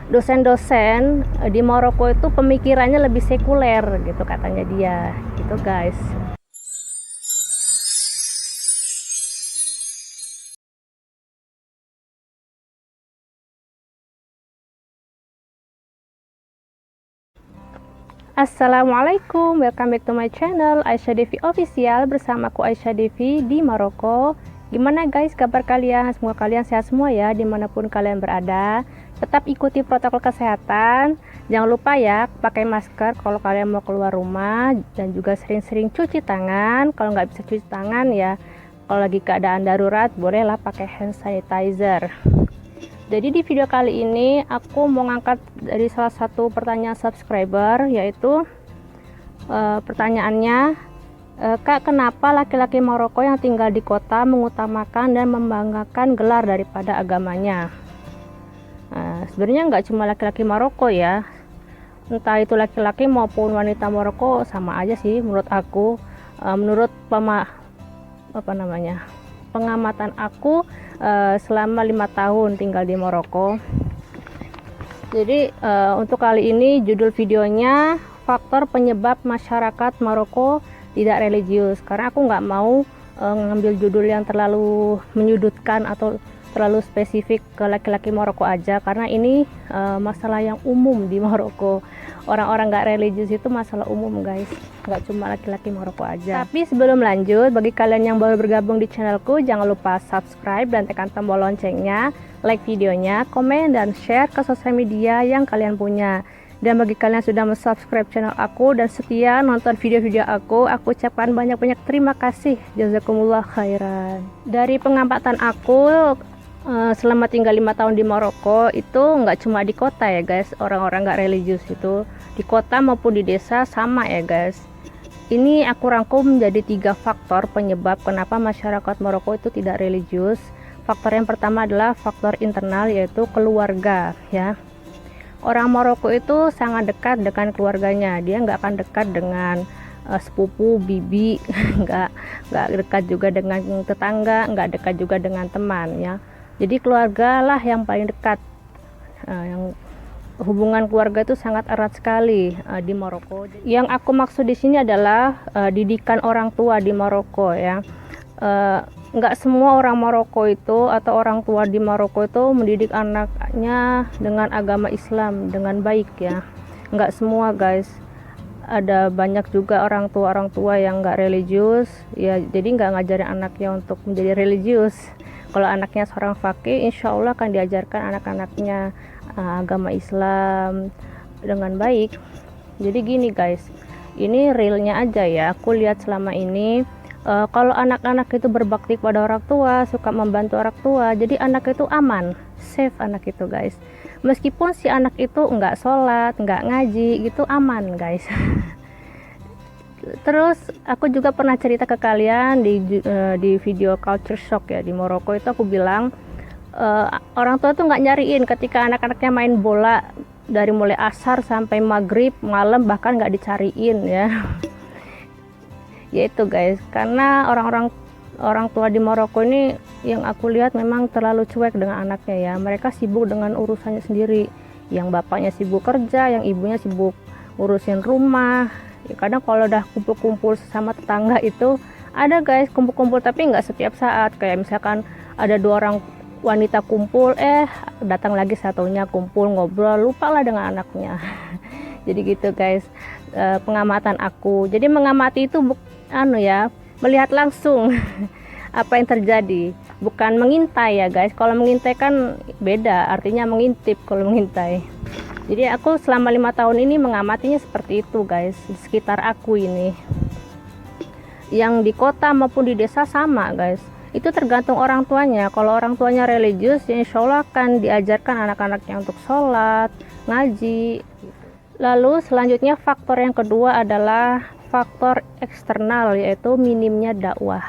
dosen-dosen di Maroko itu pemikirannya lebih sekuler gitu katanya dia gitu guys. Assalamualaikum, welcome back to my channel Aisyah Devi Official. Bersamaku Aisyah Devi di Maroko. Gimana guys kabar kalian? Semoga kalian sehat semua ya dimanapun kalian berada. Tetap ikuti protokol kesehatan. Jangan lupa ya pakai masker kalau kalian mau keluar rumah. Dan juga sering-sering cuci tangan. Kalau nggak bisa cuci tangan ya, kalau lagi keadaan darurat bolehlah pakai hand sanitizer. Jadi di video kali ini aku mau ngangkat dari salah satu pertanyaan subscriber, yaitu pertanyaannya, Kak, kenapa laki-laki Maroko yang tinggal di kota mengutamakan dan membanggakan gelar daripada agamanya? Sebenarnya nggak cuma laki-laki Maroko ya, entah itu laki-laki maupun wanita Maroko sama aja sih menurut aku. Menurut pengamatan aku selama 5 tahun tinggal di Maroko. Jadi untuk kali ini judul videonya faktor penyebab masyarakat Maroko tidak religius, karena aku nggak mau ngambil judul yang terlalu menyudutkan atau terlalu spesifik ke laki-laki Maroko aja, karena ini masalah yang umum di Maroko. Orang-orang nggak religius itu masalah umum guys, nggak cuma laki-laki Maroko aja. Tapi sebelum lanjut, bagi kalian yang baru bergabung di channelku, jangan lupa subscribe dan tekan tombol loncengnya, like videonya, komen dan share ke sosial media yang kalian punya. Dan bagi kalian yang sudah subscribe channel aku dan setia nonton video-video aku ucapkan banyak-banyak terima kasih. Jazakumullah khairan. Dari pengamatan aku selama tinggal 5 tahun di Maroko, itu nggak cuma di kota ya guys, orang-orang nggak religius itu di kota maupun di desa sama ya guys. Ini aku rangkum menjadi 3 faktor penyebab kenapa masyarakat Maroko itu tidak religius. Faktor yang pertama adalah faktor internal, yaitu keluarga ya. Orang Maroko itu sangat dekat dengan keluarganya, dia nggak akan dekat dengan sepupu, bibi, nggak dekat juga dengan tetangga, nggak dekat juga dengan teman ya. Jadi keluarga lah yang paling dekat. Yang hubungan keluarga itu sangat erat sekali di Maroko. Yang aku maksud di sini adalah didikan orang tua di Maroko ya. Nggak semua orang Maroko itu atau orang tua di Maroko itu mendidik anaknya dengan agama Islam dengan baik ya. Nggak semua guys. Ada banyak juga orang tua yang nggak religius ya, jadi nggak ngajarin anaknya untuk menjadi religius. Kalau anaknya seorang fakih, insya Allah akan diajarkan anak-anaknya agama Islam dengan baik. Jadi gini guys, ini realnya aja ya, aku lihat selama ini kalau anak-anak itu berbakti pada orang tua, suka membantu orang tua, jadi anak itu aman, safe anak itu guys. Meskipun si anak itu nggak sholat, nggak ngaji gitu, aman guys. Terus aku juga pernah cerita ke kalian di video culture shock ya di Maroko, itu aku bilang orang tua tuh nggak nyariin ketika anak-anaknya main bola dari mulai asar sampai maghrib malam, bahkan nggak dicariin ya. Yaitu guys, karena orang tua di Maroko ini yang aku lihat memang terlalu cuek dengan anaknya ya. Mereka sibuk dengan urusannya sendiri, yang bapaknya sibuk kerja, yang ibunya sibuk ngurusin rumah ya. Kadang kalau udah kumpul-kumpul sama tetangga itu ada guys kumpul-kumpul, tapi nggak setiap saat. Kayak misalkan ada 2 orang wanita kumpul, datang lagi satunya kumpul ngobrol, lupa lah dengan anaknya. Jadi gitu guys, pengamatan aku. Jadi mengamati itu melihat langsung apa yang terjadi, bukan mengintai ya guys. Kalau mengintai kan beda, artinya mengintip kalau mengintai. Jadi aku selama 5 tahun ini mengamatinya seperti itu guys, di sekitar aku ini. Yang di kota maupun di desa sama guys. Itu tergantung orang tuanya. Kalau orang tuanya religius, ya insya Allah akan diajarkan anak-anaknya untuk sholat, ngaji. Lalu selanjutnya faktor yang kedua adalah faktor eksternal, yaitu minimnya dakwah.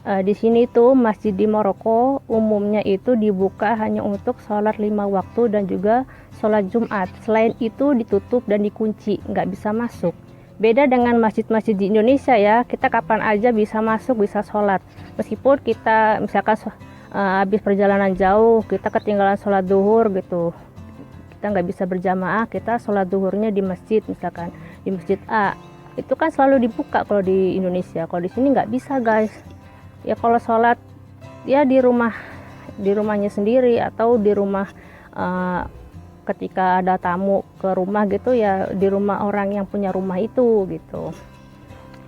Di sini tuh masjid di Maroko umumnya itu dibuka hanya untuk sholat 5 waktu dan juga sholat Jumat. Selain itu ditutup dan dikunci, nggak bisa masuk. Beda dengan masjid-masjid di Indonesia ya, kita kapan aja bisa masuk, bisa sholat. Meskipun kita misalkan habis perjalanan jauh, kita ketinggalan sholat duhur gitu, kita kita nggak bisa berjamaah, kita sholat zuhurnya di masjid, misalkan di masjid A, itu kan selalu dibuka kalau di Indonesia. Kalau di sini nggak bisa guys. Ya kalau sholat ya di rumahnya sendiri, atau di rumah ketika ada tamu ke rumah gitu ya, di rumah orang yang punya rumah itu gitu.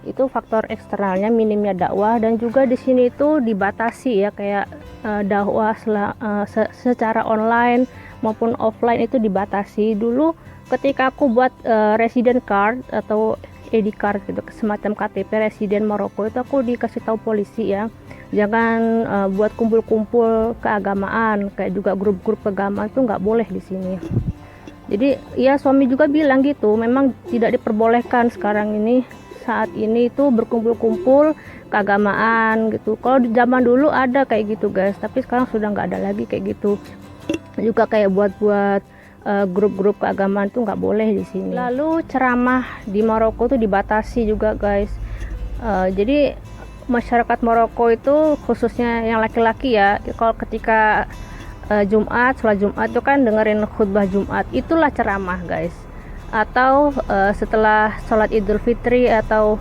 Itu faktor eksternalnya minimnya dakwah. Dan juga di sini itu dibatasi ya, kayak dakwah secara online maupun offline itu dibatasi. Dulu ketika aku buat resident card atau ID card gitu, semacam KTP residen Maroko, itu aku dikasih tahu polisi ya, jangan buat kumpul-kumpul keagamaan, kayak juga grup-grup keagamaan itu nggak boleh di sini. Jadi ya suami juga bilang gitu, memang tidak diperbolehkan sekarang ini, saat ini itu berkumpul-kumpul keagamaan gitu. Kalau di zaman dulu ada kayak gitu guys, tapi sekarang sudah nggak ada lagi kayak gitu. Juga kayak buat grup-grup keagamaan itu nggak boleh di sini. Lalu ceramah di Maroko tuh dibatasi juga guys. Jadi masyarakat Maroko itu khususnya yang laki-laki ya, kalau ketika sholat Jumat itu kan dengerin khutbah Jumat, itulah ceramah guys. Atau setelah sholat Idul Fitri atau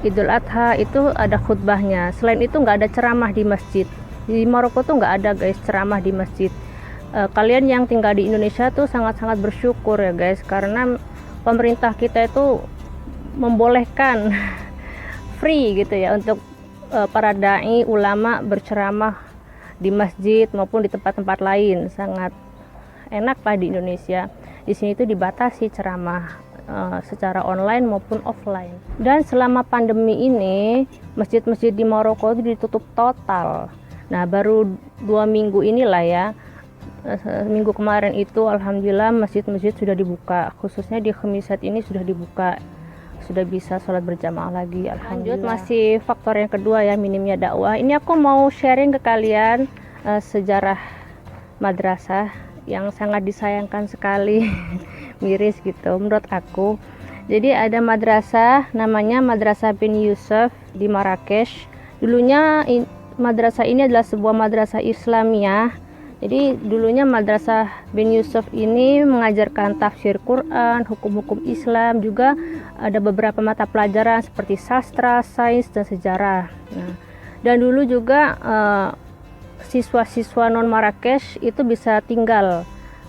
Idul Adha itu ada khutbahnya. Selain itu nggak ada ceramah di masjid. Di Maroko tuh nggak ada guys ceramah di masjid. Kalian yang tinggal di Indonesia tuh sangat-sangat bersyukur ya guys, karena pemerintah kita itu membolehkan free gitu ya untuk para dai ulama berceramah di masjid maupun di tempat-tempat lain. Sangat enak lah di Indonesia. Di sini itu dibatasi ceramah secara online maupun offline. Dan selama pandemi ini masjid-masjid di Maroko itu ditutup total. Nah baru 2 minggu inilah ya, minggu kemarin itu alhamdulillah masjid-masjid sudah dibuka, khususnya di Khamisat ini sudah dibuka, sudah bisa sholat berjamaah lagi alhamdulillah. Lanjut, masih faktor yang kedua ya, minimnya dakwah. Ini aku mau sharing ke kalian sejarah madrasah yang sangat disayangkan sekali. Miris gitu menurut aku. Jadi ada madrasah namanya Madrasah bin Yusuf di Marrakesh. Dulunya madrasah ini adalah sebuah madrasah Islamiyah. Jadi dulunya Madrasah bin Yusuf ini mengajarkan tafsir Quran, hukum-hukum Islam, juga ada beberapa mata pelajaran seperti sastra, sains, dan sejarah. Nah, dan dulu juga siswa-siswa non Marrakesh itu bisa tinggal.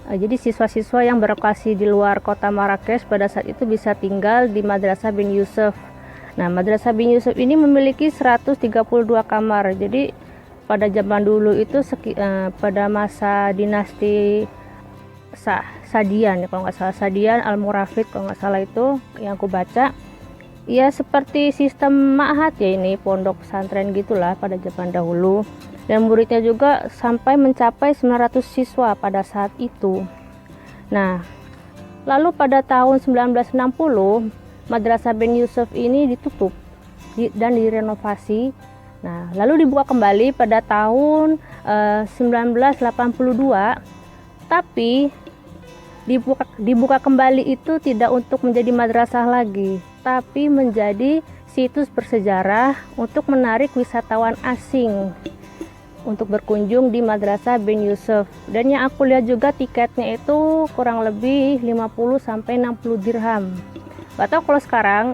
Jadi siswa-siswa yang berlokasi di luar kota Marrakesh pada saat itu bisa tinggal di Madrasah bin Yusuf. Nah, Madrasah bin Yusuf ini memiliki 132 kamar. Jadi pada zaman dulu itu pada masa dinasti Sadian, kalau nggak salah Sadian Al-Murafid, kalau nggak salah itu yang aku baca. Ya seperti sistem ma'had ya, ini pondok pesantren gitulah pada zaman dahulu. Dan muridnya juga sampai mencapai 900 siswa pada saat itu. Nah, lalu pada tahun 1960 Madrasah bin Yusuf ini ditutup dan direnovasi. Nah, lalu dibuka kembali pada tahun 1982. Tapi dibuka kembali itu tidak untuk menjadi madrasah lagi, tapi menjadi situs bersejarah untuk menarik wisatawan asing untuk berkunjung di Madrasah bin Yusuf. Dan yang aku lihat juga tiketnya itu kurang lebih 50-60 dirham. Gak tahu kalau sekarang,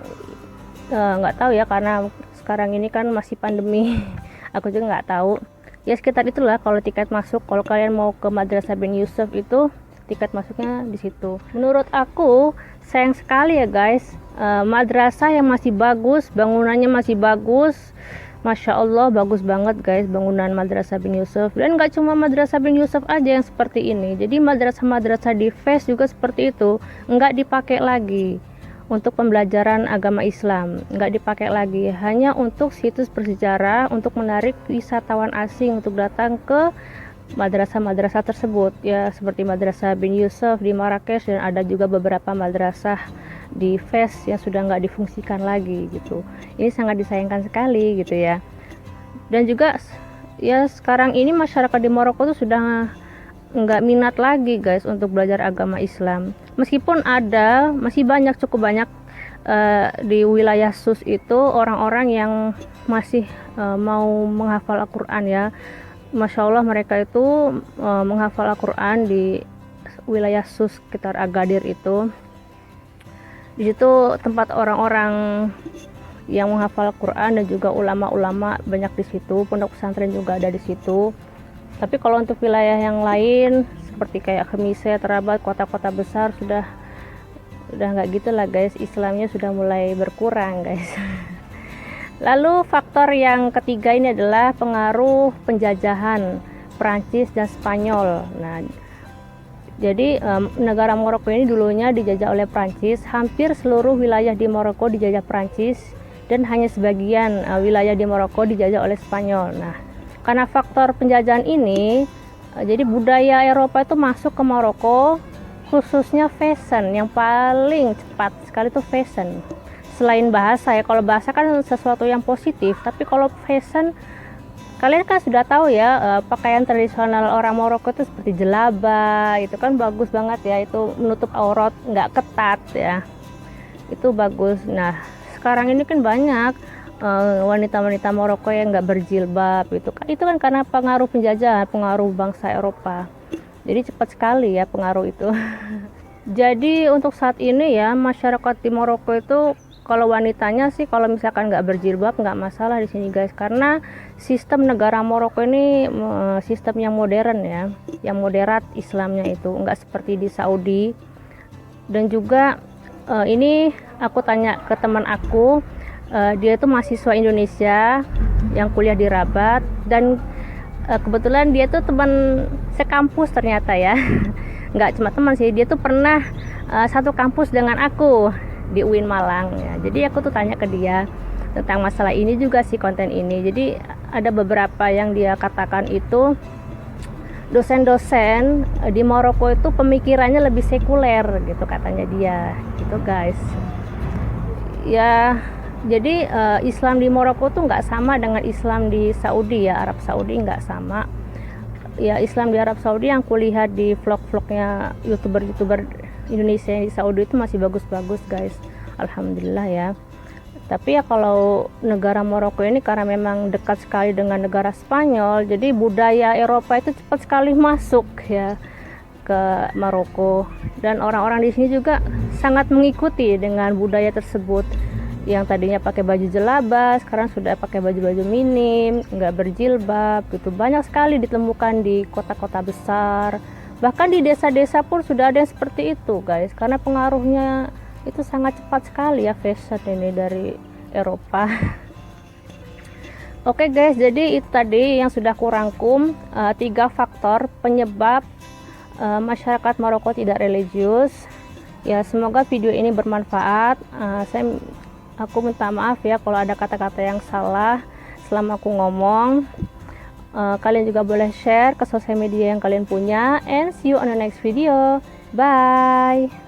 nggak tahu ya, karena sekarang ini kan masih pandemi. Aku juga nggak tahu. Ya sekitar itulah kalau tiket masuk. Kalau kalian mau ke Madrasah bin Yusuf itu tiket masuknya di situ. Menurut aku sayang sekali ya guys, madrasah yang masih bagus, bangunannya masih bagus. Masya Allah, bagus banget guys bangunan Madrasah bin Yusuf. Dan gak cuma Madrasah bin Yusuf aja yang seperti ini. Jadi madrasah-madrasah di Fes juga seperti itu, nggak dipakai lagi untuk pembelajaran agama Islam, nggak dipakai lagi, hanya untuk situs bersejarah, untuk menarik wisatawan asing untuk datang ke madrasah-madrasah tersebut ya, seperti Madrasah bin Yusuf di Marrakesh, dan ada juga beberapa madrasah di Fes yang sudah nggak difungsikan lagi gitu. Ini sangat disayangkan sekali gitu ya. Dan juga ya sekarang ini masyarakat di Maroko tuh sudah nggak minat lagi guys untuk belajar agama Islam. Meskipun ada, masih banyak, cukup banyak di wilayah Sus itu orang-orang yang masih mau menghafal Al-Quran ya. Masya Allah, mereka itu menghafal Al-Quran di wilayah Sus sekitar Agadir itu. Di situ tempat orang-orang yang menghafal Quran dan juga ulama-ulama banyak di situ, pondok pesantren juga ada di situ. Tapi kalau untuk wilayah yang lain seperti kayak Khemisset, Tarabat, kota-kota besar sudah nggak gitu lah guys, Islamnya sudah mulai berkurang guys. Lalu faktor yang ketiga ini adalah pengaruh penjajahan Prancis dan Spanyol. Nah, jadi negara Maroko ini dulunya dijajah oleh Prancis, hampir seluruh wilayah di Maroko dijajah Prancis dan hanya sebagian wilayah di Maroko dijajah oleh Spanyol. Nah, karena faktor penjajahan ini, jadi budaya Eropa itu masuk ke Maroko, khususnya fashion. Yang paling cepat sekali itu fashion. Selain bahasa ya, kalau bahasa kan sesuatu yang positif, tapi kalau fashion, kalian kan sudah tahu ya, pakaian tradisional orang Maroko itu seperti jelaba, itu kan bagus banget ya, itu menutup aurat, nggak ketat ya, itu bagus. Nah, sekarang ini kan banyak wanita-wanita Maroko yang nggak berjilbab, itu kan karena pengaruh penjajahan, pengaruh bangsa Eropa. Jadi cepat sekali ya pengaruh itu. Jadi untuk saat ini ya, masyarakat di Maroko itu kalau wanitanya sih kalau misalkan nggak berjilbab nggak masalah di sini guys, karena sistem negara Maroko ini sistem yang modern ya, yang moderat Islamnya, itu nggak seperti di Saudi. Dan juga ini aku tanya ke teman aku, dia itu mahasiswa Indonesia yang kuliah di Rabat, dan kebetulan dia tuh teman sekampus ternyata ya. Nggak cuma teman sih, dia tuh pernah satu kampus dengan aku di UIN Malang ya. Jadi aku tuh tanya ke dia tentang masalah ini juga sih, konten ini. Jadi ada beberapa yang dia katakan itu, dosen-dosen di Maroko itu pemikirannya lebih sekuler gitu katanya dia gitu guys ya. Jadi Islam di Maroko tuh nggak sama dengan Islam di Saudi ya, Arab Saudi nggak sama ya. Islam di Arab Saudi yang kulihat di vlog-vlognya youtuber Indonesia yang di Saudi itu masih bagus-bagus guys, alhamdulillah ya. Tapi ya kalau negara Maroko ini karena memang dekat sekali dengan negara Spanyol, jadi budaya Eropa itu cepat sekali masuk ya ke Maroko, dan orang-orang di sini juga sangat mengikuti dengan budaya tersebut. Yang tadinya pakai baju jelaba sekarang sudah pakai baju-baju minim, nggak berjilbab gitu. Banyak sekali ditemukan di kota-kota besar, bahkan di desa-desa pun sudah ada yang seperti itu guys, karena pengaruhnya itu sangat cepat sekali ya fashion ini dari Eropa. Oke guys, jadi itu tadi yang sudah kurangkum 3 faktor penyebab masyarakat Maroko tidak religius ya. Semoga video ini bermanfaat. Aku minta maaf ya kalau ada kata-kata yang salah selama aku ngomong. Kalian juga boleh share ke sosial media yang kalian punya, and see you on the next video. Bye.